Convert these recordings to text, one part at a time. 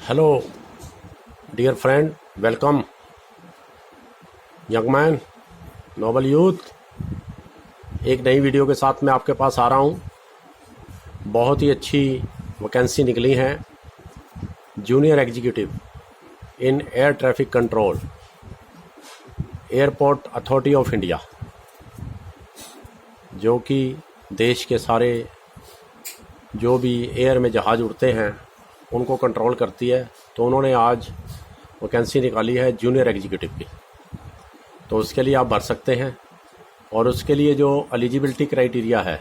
Hello, dear friend, welcome, young man, noble youth. एक नई video के साथ मैं आपके पास आ रहा हूँ। बहुत ही अच्छी वैकेंसी निकली है junior executive in air traffic control, airport authority of India, जो कि देश के सारे जो भी एयर में जहाज़ उड़ते हैं उनको कंट्रोल करती है। तो उन्होंने आज वैकेंसी निकाली है जूनियर एग्जीक्यूटिव की, तो उसके लिए आप भर सकते हैं। और उसके लिए जो एलिजिबिलिटी क्राइटेरिया है,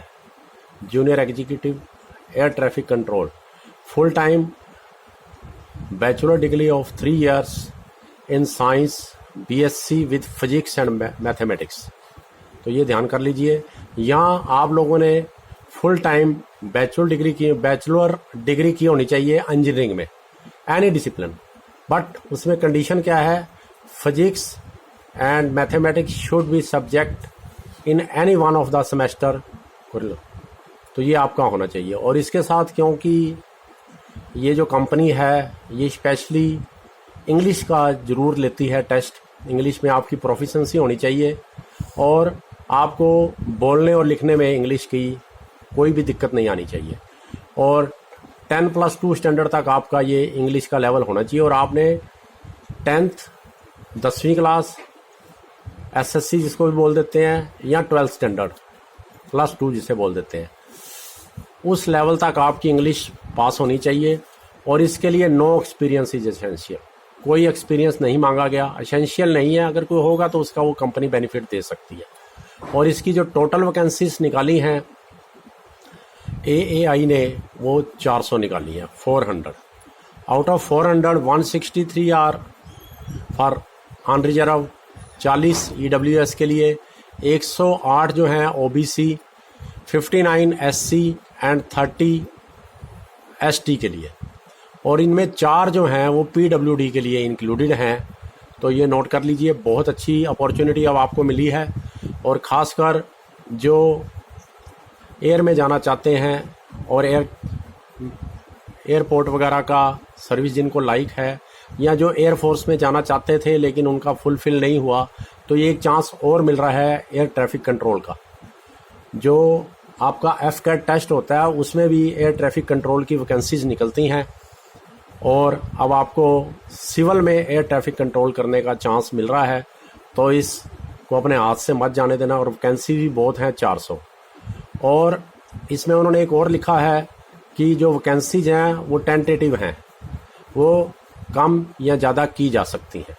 junior executive air traffic control, full time bachelor degree of 3 years in science, BSc with physics and mathematics. तो ये ध्यान कर लीजिए, यहाँ आप लोगों ने फुल टाइम बैचलर डिग्री की होनी चाहिए इंजीनियरिंग में, एनी डिसिप्लिन। बट उसमें कंडीशन क्या है, physics and mathematics should be subject in any one of the semester. तो ये आपका होना चाहिए। और इसके साथ क्योंकि ये जो कंपनी है ये स्पेशली इंग्लिश का ज़रूर लेती है टेस्ट, इंग्लिश में आपकी प्रोफिशिएंसी होनी चाहिए और आपको बोलने और लिखने में इंग्लिश की कोई भी दिक्कत नहीं आनी चाहिए। और 10+2 स्टैंडर्ड तक आपका ये इंग्लिश का लेवल होना चाहिए। और आपने 10th 10वीं क्लास एसएससी जिसको भी बोल देते हैं, या 12th स्टैंडर्ड +2 जिसे बोल देते हैं, उस लेवल तक आपकी इंग्लिश पास होनी चाहिए। और इसके लिए नो एक्सपीरियंस इज एसेंशियल, कोई एक्सपीरियंस नहीं मांगा गया, एसेंशियल नहीं है। अगर कोई होगा तो उसका वो कंपनी बेनिफिट दे सकती है। और इसकी जो टोटल वैकेंसीज निकाली हैं एएआई ने, वो 400 निकाली है, 400 out of 400 163 are for unreserved, 40 EWS के लिए, 108 जो हैं ओबीसी, 59 एससी एंड 30 एसटी के लिए। और इनमें 4 जो हैं वो पीडब्ल्यूडी के लिए इंक्लूडेड हैं। तो ये नोट कर लीजिए, बहुत अच्छी अपॉर्चुनिटी अब आपको मिली है। और ख़ासकर जो एयर में जाना चाहते हैं और एयरपोर्ट वगैरह का सर्विस जिनको लाइक है, या जो एयरफोर्स में जाना चाहते थे लेकिन उनका फुलफिल नहीं हुआ, तो ये एक चांस और मिल रहा है एयर ट्रैफिक कंट्रोल का। जो आपका एफकैट टेस्ट होता है उसमें भी एयर ट्रैफिक कंट्रोल की वैकेंसीज निकलती हैं। और अब आपको सिविल में एयर ट्रैफिक कंट्रोल करने का चांस मिल रहा है। तो इसको अपने हाथ से मत जाने देना। और वैकेंसी भी बहुत हैं, 400। और इसमें उन्होंने एक और लिखा है कि जो वैकेंसीज हैं वो टेंटेटिव हैं, वो कम या ज़्यादा की जा सकती हैं।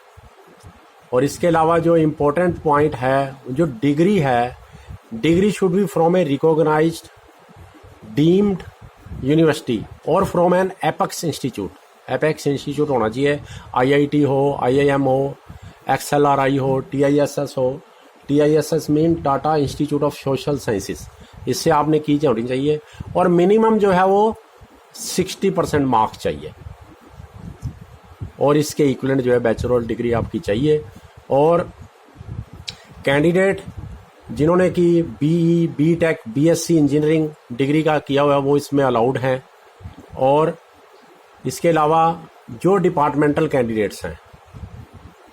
और इसके अलावा जो इम्पोर्टेंट पॉइंट है, जो डिग्री है, degree should be from a recognised deemed university और from an apex institute. Apex institute होना चाहिए, आईआईटी हो, आईआईएम हो, एक्सएलआरआई हो, टीआईएसएस हो। TISS mean Tata institute of social sciences, इससे आपने की होनी चाहिए। और मिनिमम जो है वो 60% मार्क्स चाहिए। और इसके इक्विवेलेंट जो है बैचलर डिग्री आपकी चाहिए। और कैंडिडेट जिन्होंने की BE, BTech, BSc engineering degree का किया हुआ है वो इसमें अलाउड हैं। और इसके अलावा जो डिपार्टमेंटल कैंडिडेट्स हैं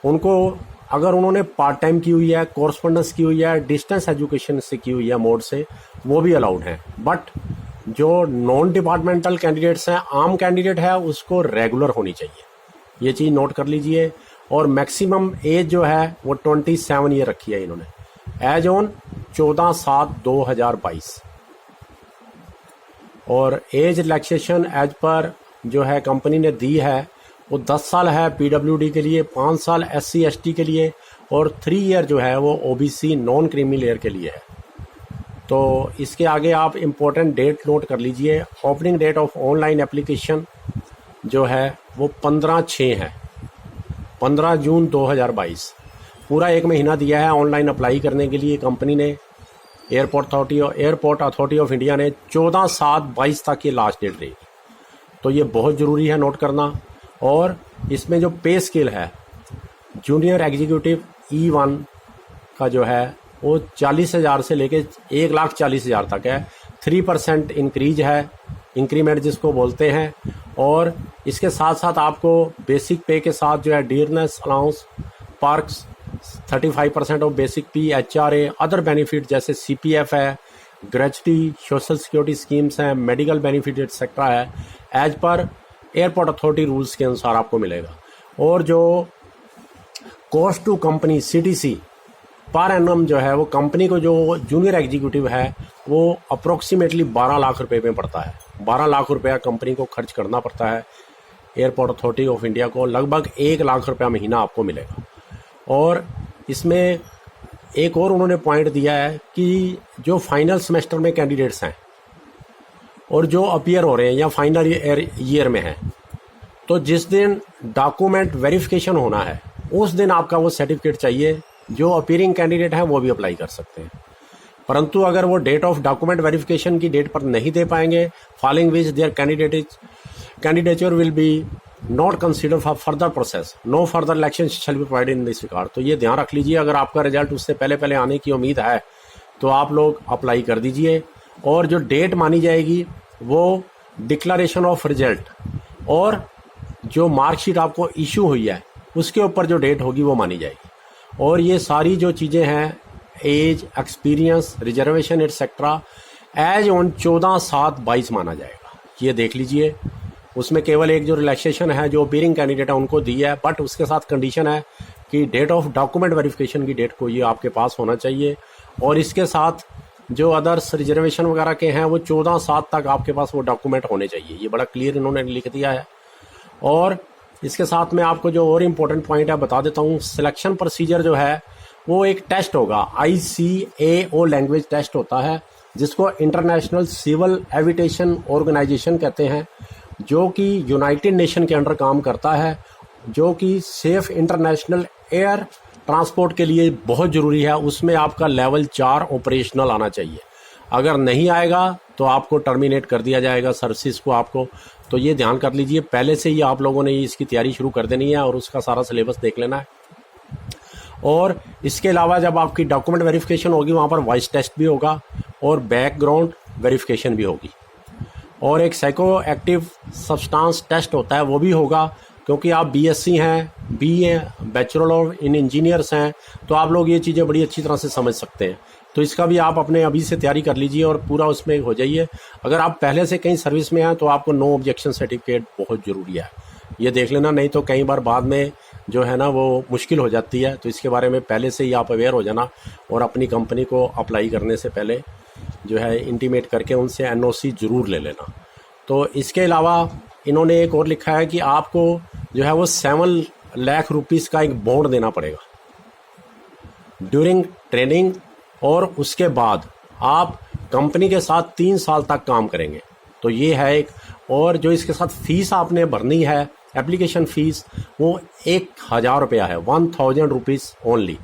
उनको, अगर उन्होंने पार्ट टाइम की हुई है, कोर्सपोंडेंस की हुई है, डिस्टेंस एजुकेशन से की हुई है मोड से, वो भी अलाउड हैं। बट जो नॉन डिपार्टमेंटल कैंडिडेट्स हैं, आम कैंडिडेट है, उसको रेगुलर होनी चाहिए। ये चीज़ नोट कर लीजिए। और मैक्सिमम एज जो है वो 27 ईयर रखी है इन्होंने, एज ऑन 14/7/2022। और एज रिलैक्सेशन एज पर जो है कंपनी ने दी है वो 10 साल है पीडब्ल्यूडी के लिए, 5 साल एससी एसटी के लिए, और 3 ईयर जो है वो ओबीसी नॉन क्रीमी लेयर के लिए है। तो इसके आगे आप इम्पोर्टेंट डेट नोट कर लीजिए। Opening date of online application जो है वो 15/6 है, 15 जून 2022। पूरा 1 महीना दिया है ऑनलाइन अप्लाई करने के लिए कंपनी ने। एयरपोर्ट अथॉरिटी ऑफ इंडिया ने 14/7/22 तक ये लास्ट डेट रहेगी। तो ये बहुत ज़रूरी है नोट करना। और इसमें जो पे स्केल है, जूनियर एग्जीक्यूटिव E1 का जो है वो 40,000 से लेके 1,40,000 तक है। 3% इंक्रीज है, इंक्रीमेंट जिसको बोलते हैं। और इसके साथ साथ आपको बेसिक पे के साथ जो है dearness allowance, perks 35% of basic pay, HRA, other benefit जैसे CPF है, ग्रेजुटी, सोशल सिक्योरिटी स्कीम्स हैं, मेडिकल बेनिफिट एक्सेट्रा है, as per airport authority rules के अनुसार आपको मिलेगा। और जो कॉस्ट टू कंपनी CTC पर एनम जो है वो कंपनी को जो जूनियर एग्जीक्यूटिव है वो अप्रोक्सीमेटली 12 लाख रुपए में पड़ता है। 12 लाख रुपया कंपनी को खर्च करना पड़ता है। एयरपोर्ट अथॉरिटी ऑफ इंडिया को लगभग 1 लाख रुपया महीना आपको मिलेगा। और इसमें एक और उन्होंने पॉइंट दिया है कि जो फाइनल सेमेस्टर में कैंडिडेट्स हैं और जो अपीयर हो रहे हैं या फाइनल ईयर में हैं, तो जिस दिन डॉक्यूमेंट वेरिफिकेशन होना है उस दिन आपका वो सर्टिफिकेट चाहिए। जो अपीयरिंग कैंडिडेट हैं वो भी अप्लाई कर सकते हैं, परंतु अगर वो डेट ऑफ डॉक्यूमेंट वेरिफिकेशन की डेट पर नहीं दे पाएंगे, following which their candidature will be not consider for further process, no further election shall be provided in this regard. तो ये ध्यान रख लीजिए, अगर आपका रिजल्ट उससे पहले पहले आने की उम्मीद है तो आप लोग अप्लाई कर दीजिए। और जो डेट मानी जाएगी वो डिक्लेरेशन ऑफ रिजल्ट और जो मार्कशीट आपको इशू हुई है उसके ऊपर जो डेट होगी वो मानी जाएगी। और ये सारी जो चीज़ें हैं, age, experience, reservation etcetera, as on 14/7/22 माना जाएगा। ये देख लीजिए, उसमें केवल एक जो रिलैक्सेशन है जो अपीयरिंग कैंडिडेट है उनको दी है, बट उसके साथ कंडीशन है कि डेट ऑफ डॉक्यूमेंट वेरिफिकेशन की डेट को ये आपके पास होना चाहिए। और इसके साथ जो अदर्स रिजर्वेशन वगैरह के हैं वो 14/7 तक आपके पास वो डॉक्यूमेंट होने चाहिए। ये बड़ा क्लियर इन्होंने लिख दिया है। और इसके साथ में आपको जो और इम्पोर्टेंट पॉइंट है बता देता हूँ, सिलेक्शन प्रोसीजर जो है वो एक टेस्ट होगा, ICAO लैंग्वेज टेस्ट होता है, जिसको इंटरनेशनल सिविल एविएशन ऑर्गेनाइजेशन कहते हैं, जो कि यूनाइटेड नेशन के अंडर काम करता है, जो कि सेफ इंटरनेशनल एयर ट्रांसपोर्ट के लिए बहुत ज़रूरी है। उसमें आपका लेवल 4 ऑपरेशनल आना चाहिए। अगर नहीं आएगा तो आपको टर्मिनेट कर दिया जाएगा सर्विस को आपको। तो ये ध्यान कर लीजिए, पहले से ही आप लोगों ने इसकी तैयारी शुरू कर देनी है और उसका सारा सिलेबस देख लेना है। और इसके अलावा जब आपकी डॉक्यूमेंट वेरिफिकेशन होगी वहाँ पर वॉइस टेस्ट भी होगा और बैकग्राउंड वेरिफिकेशन भी होगी, और एक साइको एक्टिव सब्सटेंस टेस्ट होता है वो भी होगा, क्योंकि आप BSc हैं, BA bachelor of in engineers हैं, तो आप लोग ये चीज़ें बड़ी अच्छी तरह से समझ सकते हैं। तो इसका भी आप अपने अभी से तैयारी कर लीजिए और पूरा उसमें हो जाइए। अगर आप पहले से कहीं सर्विस में हैं तो आपको नो ऑब्जेक्शन सर्टिफिकेट बहुत ज़रूरी है, ये देख लेना, नहीं तो कई बार बाद में जो है ना वो मुश्किल हो जाती है। तो इसके बारे में पहले से ही आप अवेयर हो जाना और अपनी कंपनी को अप्लाई करने से पहले जो है इंटीमेट करके उनसे NOC ज़रूर ले लेना। तो इसके अलावा इन्होंने एक और लिखा है कि आपको जो है वो 7 लाख रुपीज़ का एक बॉन्ड देना पड़ेगा ड्यूरिंग ट्रेनिंग, और उसके बाद आप कंपनी के साथ 3 साल तक काम करेंगे। तो ये है एक। और जो इसके साथ फीस आपने भरनी है, एप्लीकेशन फ़ीस, वो 1000 रुपया है, 1000 रुपीज़ ओनली।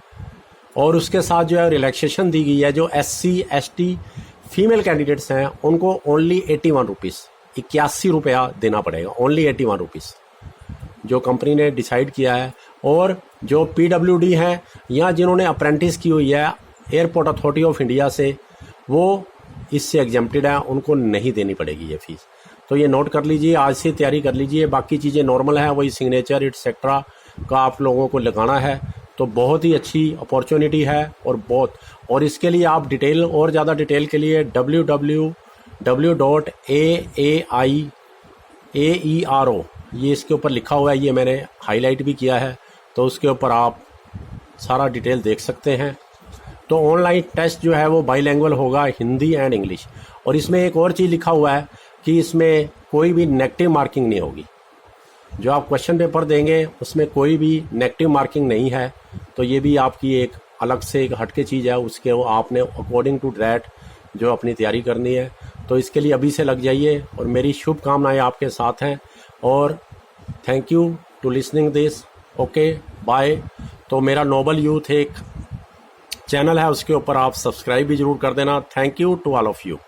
और उसके साथ जो है रिलैक्सेशन दी गई है, जो SC ST फीमेल कैंडिडेट्स हैं उनको ओनली 81 रुपीज़, 81 रुपया देना पड़ेगा, ओनली 81 रुपीज़ जो कंपनी ने डिसाइड किया है। और जो PWD हैं या जिन्होंने अप्रेंटिस की हुई है एयरपोर्ट अथॉरिटी ऑफ इंडिया से, वो इससे एग्जेम्प्टेड है, उनको नहीं देनी पड़ेगी ये फीस। तो ये नोट कर लीजिए, आज से तैयारी कर लीजिए। बाकी चीज़ें नॉर्मल है, वही सिग्नेचर एटसेट्रा का आप लोगों को लगाना है। तो बहुत ही अच्छी अपॉर्चुनिटी है और बहुत। और इसके लिए आप डिटेल और ज़्यादा डिटेल के लिए www.AAIAERO ये इसके ऊपर लिखा हुआ है, ये मैंने हाईलाइट भी किया है, तो उसके ऊपर आप सारा डिटेल देख सकते हैं। तो ऑनलाइन टेस्ट जो है वो बाईलैंग्वेज होगा, हिंदी एंड इंग्लिश। और इसमें एक और चीज़ लिखा हुआ है कि इसमें कोई भी नेगेटिव मार्किंग नहीं होगी। जो आप क्वेश्चन पेपर देंगे उसमें कोई भी नेगेटिव मार्किंग नहीं है। तो ये भी आपकी एक अलग से एक हटके चीज़ है, उसके वो आपने अकॉर्डिंग टू दैट जो अपनी तैयारी करनी है। तो इसके लिए अभी से लग जाइए और मेरी शुभकामनाएं आपके साथ हैं। और thank you to listening this. Okay, bye. तो मेरा नोबल यूथ एक चैनल है, उसके ऊपर आप सब्सक्राइब भी जरूर कर देना। Thank you to all of you.